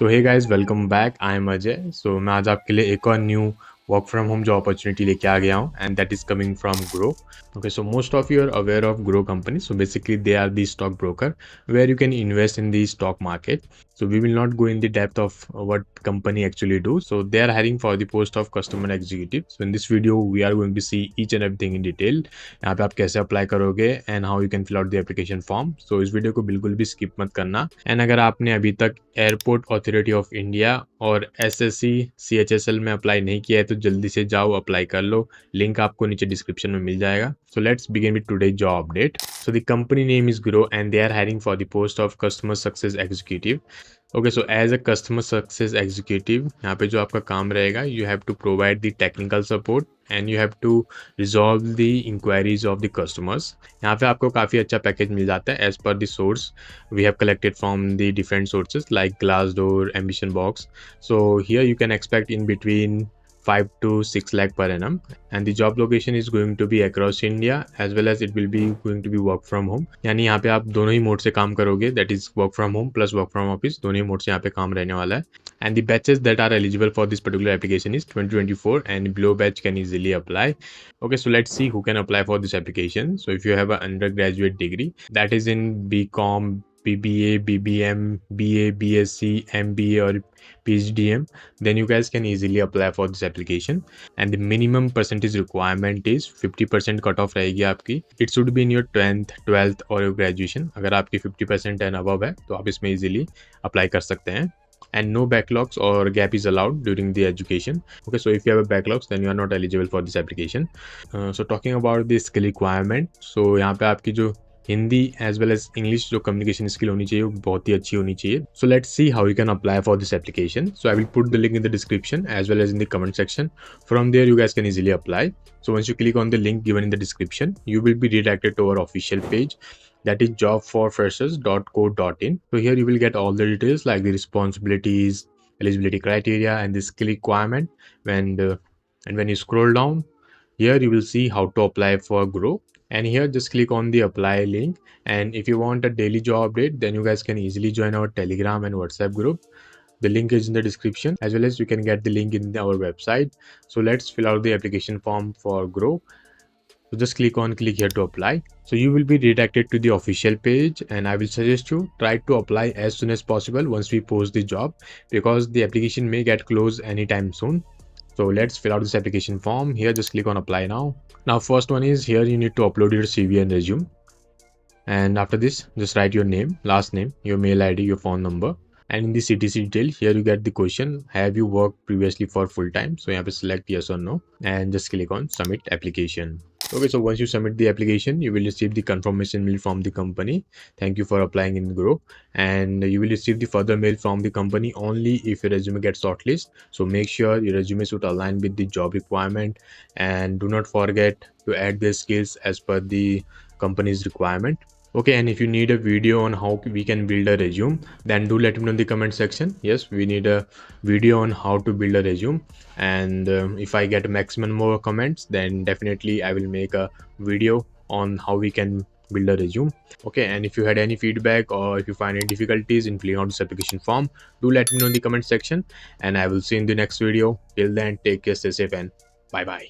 So hey guys, welcome back. I am Ajay. So मैं आज आपके लिए एक और न्यू वर्क फ्रॉम होम जो अपॉर्चुनिटी लेके आ गया हूँ, and that is coming from Groww. Okay, so most of you are aware of Groww company. So basically they are the stock broker where you can invest in the stock market. So we will not go in the depth of what company actually do. So they are hiring for the post of customer executive. So in this video we are going to see each and everything in detail. यहाँ पे आप कैसे apply करोगे and how you can fill out the application form. So इस video को बिल्कुल भी skip मत करना. एंड अगर आपने अभी तक एयरपोर्ट अथॉरिटी ऑफ इंडिया और एसएससी सीएचएसएल में अप्लाई नहीं किया है तो जल्दी से जाओ, अप्लाई कर लो. लिंक आपको नीचे डिस्क्रिप्शन में मिल जाएगा. So let's begin with today job update. So the company name is Groww and they are hiring for the post of customer success executive. Okay, so as a customer success executive, यहाँ पे जो आपका काम रहेगा, you have to provide the technical support and you have to resolve the inquiries of the customers. यहाँ पे आपको काफ़ी अच्छा पैकेज मिल जाता है as per the source we have collected from the different sources like Glassdoor, Ambition Box. So here you can expect in between 5 to 6 lakh per annum, and the job location is going to be across India as well as it will be going to be work from home. यानी यहाँ पे आप दोनों ही mode से काम करोगे, that is work from home plus work from office, दोनों ही mode से यहाँ पे काम रहने वाला है. And the batches that are eligible for this particular application is 2024 and below batch can easily apply. Okay, so let's see who can apply for this application. So if you have an undergraduate degree that is in BCom, BBA, BBM, BA, BSc, MBA or PhDM, then you guys can easily apply for this application. And the minimum percentage requirement is 50% cut off रहेगी आपकी. It should be in your 10th 12th और your graduation. अगर आपकी 50% and above है तो आप इसमें easily apply कर सकते हैं. And no backlogs or gap is allowed during the education. Okay, so if you have a backlogs then you are not eligible for this application. So talking about the skill requirement, so यहाँ पे आपकी जो Hindi as well as English जो communication skill होनी चाहिए वो बहुत ही अच्छी होनी चाहिए. So let's see how you can apply for this application. So I will put the link in the description as well as in the comment section. From there you guys can easily apply. So once you click on the link given in the description, you will be redirected to our official page, that is jobforfreshers.co.in. So here you will get all the details like the responsibilities, eligibility criteria and the skill requirement. And when you scroll down, here you will see how to apply for Groww. And here just click on the apply link, and if you want a daily job update then you guys can easily join our Telegram and WhatsApp group. The link is in the description as well as you can get the link in our website. So let's fill out the application form for Groww. So just click here to apply. So you will be redirected to the official page, and I will suggest you try to apply as soon as possible once we post the job, because the application may get closed anytime soon. So let's fill out this application form. Here just click on apply now. Now first one is here you need to upload your CV and resume. And after this just write your name, last name, your mail ID, your phone number. And in the CTC detail here you get the question, have you worked previously for full time? So you have to select yes or no and just click on submit application. Okay, so once you submit the application, you will receive the confirmation mail from the company. Thank you for applying in Groww. And you will receive the further mail from the company only if your resume gets shortlisted. So make sure your resume should align with the job requirement, and do not forget to add the skills as per the company's requirement. Okay, and if you need a video on how we can build a resume, then do let me know in the comment section. Yes, we need a video on how to build a resume. And if I get maximum more comments, then definitely I will make a video on how we can build a resume. Okay, and if you had any feedback or if you find any difficulties in filling out this application form, do let me know in the comment section, and I will see you in the next video. Till then, take care, stay safe, and bye bye.